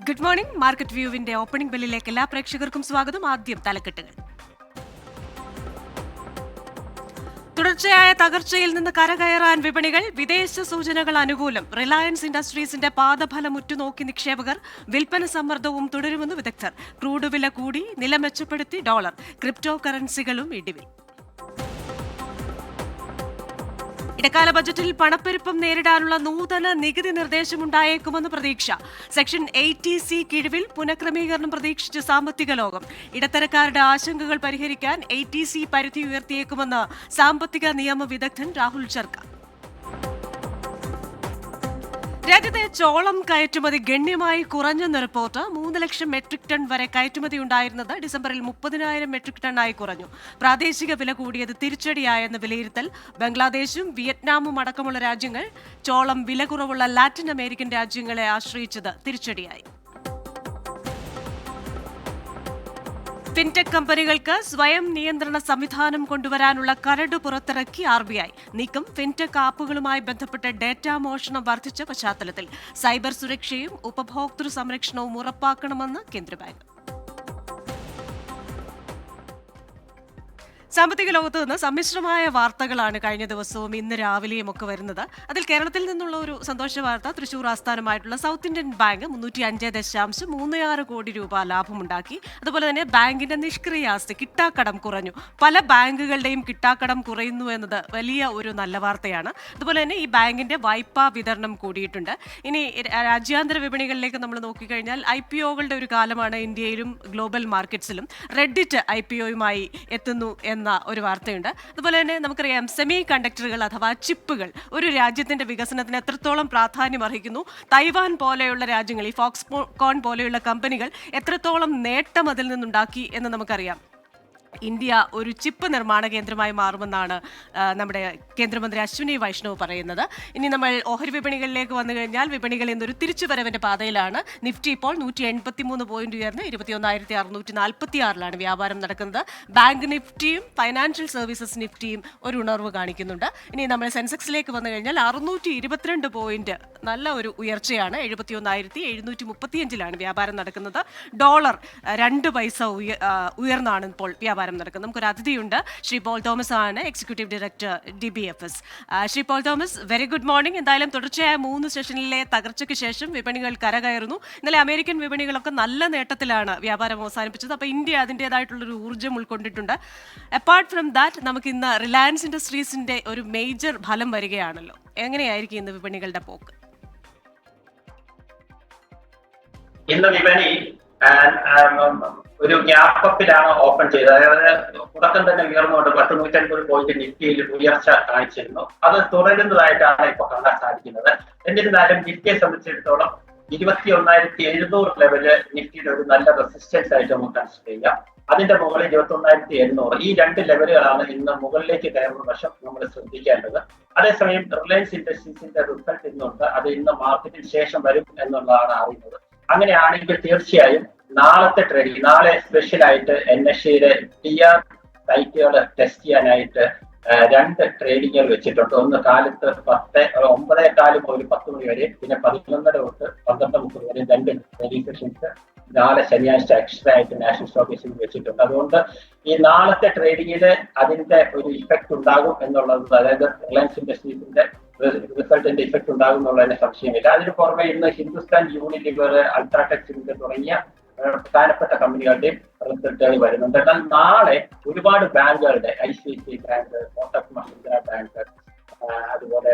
Good morning. Market വ്യൂവിന്റെ opening ബെല്ലിലേക്ക് എല്ലാ പ്രേക്ഷകർക്കും സ്വാഗതം. ആദ്യം തലക്കെട്ടുകൾ. തുടർച്ചയായ തകർച്ചയിൽ നിന്ന് കരകയറാൻ വിപണികൾ, വിദേശ സൂചനകൾ അനുകൂലം. റിലയൻസ് ഇൻഡസ്ട്രീസിന്റെ പാദഫലം ഉറ്റുനോക്കി നിക്ഷേപകർ. വിൽപ്പന സമ്മർദ്ദവും തുടരുമെന്ന് വിദഗ്ധർ. ക്രൂഡ് വില കൂടി, നില മെച്ചപ്പെടുത്തി ഡോളർ. ക്രിപ്റ്റോ കറൻസികളും ഇടിവിൽ. ഇടക്കാല ബജറ്റിൽ പണപ്പെരുപ്പം നേരിടാനുള്ള നൂതന നികുതി നിർദ്ദേശമുണ്ടായേക്കുമെന്ന് പ്രതീക്ഷ. സെക്ഷൻ 80C കിഴിവിൽ പുനഃക്രമീകരണം പ്രതീക്ഷിച്ച് സാമ്പത്തിക ലോകം. ഇടത്തരക്കാരുടെ ആശങ്കകൾ പരിഹരിക്കാൻ 80C പരിധി ഉയർത്തിയേക്കുമെന്ന് സാമ്പത്തിക നിയമ വിദഗ്ധൻ രാഹുൽ ചർക്ക. രാജ്യത്തെ ചോളം കയറ്റുമതി ഗണ്യമായി കുറഞ്ഞെന്ന് റിപ്പോർട്ട്. 3 ലക്ഷം മെട്രിക് ടൺ വരെ കയറ്റുമതി ഉണ്ടായിരുന്നത് ഡിസംബറിൽ 30,000 മെട്രിക് ടണ്ണായി കുറഞ്ഞു. പ്രാദേശിക വില കൂടിയത് തിരിച്ചടിയായെന്ന് വിലയിരുത്തൽ. ബംഗ്ലാദേശും വിയറ്റ്നാമും അടക്കമുള്ള രാജ്യങ്ങൾ ചോളം വില കുറവുള്ള ലാറ്റിൻ അമേരിക്കൻ രാജ്യങ്ങളെ ആശ്രയിച്ചത് തിരിച്ചടിയായി. ഫിൻടെക് കമ്പനികൾക്ക് സ്വയം നിയന്ത്രണ സംവിധാനം കൊണ്ടുവരാനുള്ള കരട് പുറത്തിറക്കി RBI. നീക്കം ഫിൻടെക് ആപ്പുകളുമായി ബന്ധപ്പെട്ട ഡേറ്റാ മോഷണം വർദ്ധിച്ച പശ്ചാത്തലത്തിൽ. സൈബർ സുരക്ഷയും ഉപഭോക്തൃ സംരക്ഷണവും ഉറപ്പാക്കണമെന്ന് കേന്ദ്ര ബാങ്ക്. സാമ്പത്തിക ലോകത്ത് നിന്ന് സമ്മിശ്രമായ വാർത്തകളാണ് കഴിഞ്ഞ ദിവസവും ഇന്ന് രാവിലെയും ഒക്കെ വരുന്നത്. അതിൽ കേരളത്തിൽ നിന്നുള്ള ഒരു സന്തോഷ വാർത്ത. തൃശൂർ ആസ്ഥാനമായിട്ടുള്ള സൗത്ത് ഇന്ത്യൻ ബാങ്ക് 305.36 കോടി രൂപ ലാഭമുണ്ടാക്കി. അതുപോലെ തന്നെ ബാങ്കിന്റെ നിഷ്ക്രിയ ആസ്തി കിട്ടാക്കടം കുറഞ്ഞു. പല ബാങ്കുകളുടെയും കിട്ടാക്കടം കുറയുന്നു എന്നത് വലിയ ഒരു നല്ല വാർത്തയാണ്. അതുപോലെ തന്നെ ഈ ബാങ്കിന്റെ വായ്പാ വിതരണം കൂടിയിട്ടുണ്ട്. ഇനി രാജ്യാന്തര വിപണികളിലേക്ക് നമ്മൾ നോക്കിക്കഴിഞ്ഞാൽ IPOകളുടെ ഒരു കാലമാണ് ഇന്ത്യയിലും ഗ്ലോബൽ മാർക്കറ്റ്സിലും. റെഡിറ്റ് IPOയുമായി എത്തുന്നു എന്ന ഒരു വാർത്തയുണ്ട്. അതുപോലെ തന്നെ നമുക്കറിയാം സെമി കണ്ടക്ടറുകൾ അഥവാ ചിപ്പുകൾ ഒരു രാജ്യത്തിന്റെ വികസനത്തിന് എത്രത്തോളം പ്രാധാന്യം അർഹിക്കുന്നു. തൈവാൻ പോലെയുള്ള രാജ്യങ്ങൾ, ഈ ഫോക്സ്കോൺ പോലെയുള്ള കമ്പനികൾ എത്രത്തോളം നേട്ടം അതിൽ നിന്നുണ്ടാക്കി എന്ന് നമുക്കറിയാം. ഇന്ത്യ ഒരു ചിപ്പ് നിർമ്മാണ കേന്ദ്രമായി മാറുമെന്നാണ് നമ്മുടെ കേന്ദ്രമന്ത്രി അശ്വിനി വൈഷ്ണവ് പറയുന്നത്. ഇനി നമ്മൾ ഓഹരി വിപണികളിലേക്ക് വന്നു കഴിഞ്ഞാൽ വിപണികൾ ഇന്നൊരു തിരിച്ചുവരവിന്റെ പാതയിലാണ്. നിഫ്റ്റി ഇപ്പോൾ 183 പോയിന്റ് ഉയർന്ന് 21,646 വ്യാപാരം നടക്കുന്നത്. ബാങ്ക് നിഫ്റ്റിയും ഫൈനാൻഷ്യൽ സർവീസസ് നിഫ്റ്റിയും ഒരു ഉണർവ് കാണിക്കുന്നുണ്ട്. ഇനി നമ്മൾ സെൻസെക്സിലേക്ക് വന്നു കഴിഞ്ഞാൽ 622 പോയിന്റ് നല്ല ഒരു ഉയർച്ചയാണ്. 71,735 വ്യാപാരം നടക്കുന്നത്. ഡോളർ 2 പൈസ ഉയർന്നാണ് ഇപ്പോൾ വ്യാപാരം നടക്കുന്നത്. നമുക്കൊരു അതിഥിയുണ്ട്. ശ്രീ പോൾ തോമസ് ആണ് executive director DBFS. Shri Paul Thomas, very good morning. എന്തായാലും തുടർച്ചയായ 3 സെഷനിലെ തകർച്ചയ്ക്ക് ശേഷം വിപണികൾ കരകയറുന്നു. ഇന്നലെ അമേരിക്കൻ വിപണികളൊക്കെ നല്ല നേട്ടത്തിലാണ് വ്യാപാരം അവസാനിപ്പിച്ചത്. അപ്പോൾ ഇന്ത്യ അതിൻ്റെതായിട്ടുള്ളൊരു ഊർജ്ജം ഉൾക്കൊണ്ടിട്ടുണ്ട്. അപ്പാർട്ട് ഫ്രം ദാറ്റ് നമുക്ക് ഇന്ന് റിലയൻസ് ഇൻഡസ്ട്രീസിന്റെ ഒരു മേജർ ഫലം വരികയാണല്ലോ. എങ്ങനെയായിരിക്കും ഇന്ന് വിപണികളുടെ പോക്ക്? ഇന്ന് വിപണി ഒരു ഗ്യാപ്പപ്പിലാണ് ഓപ്പൺ ചെയ്തത്. അതായത് തുടക്കം തന്നെ ഉയർന്നുകൊണ്ട് 150 പോയിന്റ് നിഫ്റ്റിയിൽ ഉയർച്ച കാണിച്ചിരുന്നു. അത് തുടരുന്നതായിട്ടാണ് ഇപ്പോൾ കാണാൻ സാധിക്കുന്നത്. എന്നിരുന്നാലും നിഫ്റ്റിയെ സംബന്ധിച്ചിടത്തോളം 21,700 ലെവല് നിഫ്റ്റിയുടെ ഒരു നല്ല റെസിസ്റ്റൻസ് ആയിട്ട് നമുക്ക് കൺസിഡർ ചെയ്യാം. അതിന്റെ മുകളിൽ 21,700, ഈ 2 ലെവലുകളാണ് ഇന്ന് മുകളിലേക്ക് കയറുന്ന വശം നമ്മൾ ശ്രദ്ധിക്കേണ്ടത്. അതേസമയം റിലയൻസ് ഇൻഡസ്ട്രീസിന്റെ റിസൾട്ട് ഇന്നുണ്ട്. അത് ഇന്ന് മാർക്കറ്റിന് ശേഷം വരും എന്നുള്ളതാണ് അറിയുന്നത്. അങ്ങനെയാണെങ്കിൽ തീർച്ചയായും നാളത്തെ ട്രേഡിംഗ്, നാളെ സ്പെഷ്യലായിട്ട് NSEയുടെ TR സൈറ്റുകൾ ടെസ്റ്റ് ചെയ്യാനായിട്ട് 2 ട്രേഡിങ്ങുകൾ വെച്ചിട്ടുണ്ട്. ഒന്ന് കാലത്ത് 9:15 മുതൽ 10 മണി വരെ, പിന്നെ 11:30 തൊട്ട് 12:30 വരെ 2 ട്രേഡിംഗ് സെഷൻസ് നാളെ ശനിയാഴ്ച എക്സ്ട്രാ ആയിട്ട് നാഷണൽ സ്റ്റോക്ക് എക്സ്ചേഞ്ച് വെച്ചിട്ടുണ്ട്. അതുകൊണ്ട് ഈ നാളത്തെ ട്രേഡിങ്ങിൽ അതിന്റെ ഒരു ഇഫക്റ്റ് ഉണ്ടാകും എന്നുള്ളത്, അതായത് റിലയൻസ് ഇൻഡസ്ട്രീസിന്റെ റിസൾട്ടിന്റെ ഇഫക്റ്റ് ഉണ്ടാകും എന്നുള്ളതിന് സംശയമില്ല. അതിന് പുറമെ ഇന്ന് ഹിന്ദുസ്ഥാൻ യൂണിലിവർ, അൾട്രാടെക് സിമന്റ് തുടങ്ങിയ പ്രധാനപ്പെട്ട കമ്പനികളുടെയും റിസൾട്ടുകൾ വരുന്നുണ്ട്. എന്നാൽ നാളെ ഒരുപാട് ബാങ്കുകളുടെ ICICI bank, Kotak Mahindra bank, അതുപോലെ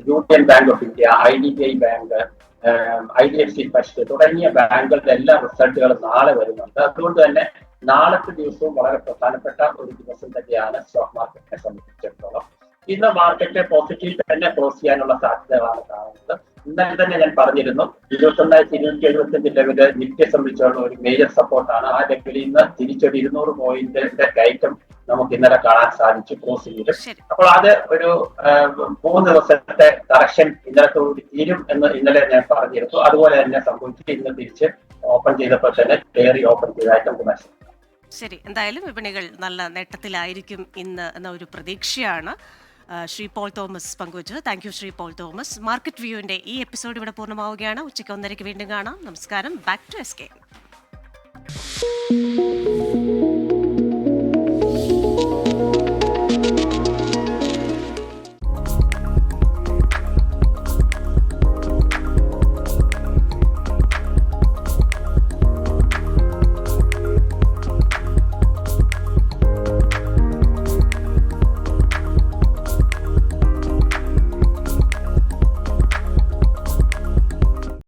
union bank of India, IDBI bank, IDFC first തുടങ്ങിയ ബാങ്കുകളുടെ എല്ലാ റിസൾട്ടുകളും നാളെ വരുന്നുണ്ട്. അതുകൊണ്ട് തന്നെ നാളത്തെ ദിവസവും വളരെ പ്രധാനപ്പെട്ട ഒരു ദിവസം തന്നെയാണ് സ്റ്റോക്ക് മാർക്കറ്റിനെ സംബന്ധിച്ചിടത്തോളം. ഇന്ന് മാർക്കറ്റ് പോസിറ്റീവ് തന്നെ ക്ലോസ് ചെയ്യാനുള്ള സാധ്യതകളാണ് കാണുന്നത്. ഇന്നലെ തന്നെ ഞാൻ പറഞ്ഞിരുന്നു 21,275 ലെവല് നിഫ്റ്റിയെ സംബന്ധിച്ചുള്ള ഒരു മേജർ സപ്പോർട്ടാണ്. ആ ലെവലിൽ നിന്ന് തിരിച്ചൊരു 200 പോയിന്റിന്റെ കയറ്റം നമുക്ക് ഇന്നലെ കാണാൻ സാധിച്ചു ക്ലോസിംഗിൽ. അപ്പോൾ അത് ഒരു 3 ദിവസത്തെ കറക്ഷൻ ഇന്നലത്തോടുകൂടി തീരും എന്ന് ഇന്നലെ ഞാൻ പറഞ്ഞിരുന്നു. അതുപോലെ തന്നെ സംഭവിച്ചു. ഇന്ന് തിരിച്ച് ഓപ്പൺ ചെയ്തപ്പോൾ തന്നെ കയറി ഓപ്പൺ ചെയ്തതായിട്ട് നമുക്ക് മനസ്സിലാക്കാം. ശരി, എന്തായാലും വിപണികൾ നല്ല നേട്ടത്തിലായിരിക്കും ഇന്ന് എന്ന ഒരു പ്രതീക്ഷയാണ്. ശ്രീ പോൾ തോമസ് പങ്കുവച്ചത്. Thank you Shri Paul Thomas. Market വ്യൂവിന്റെ ഈ എപ്പിസോഡ് ഇവിടെ പൂർണ്ണമാവുകയാണ്. ഉച്ചയ്ക്ക് 1:30 വീണ്ടും കാണാം. നമസ്കാരം. Back to S K.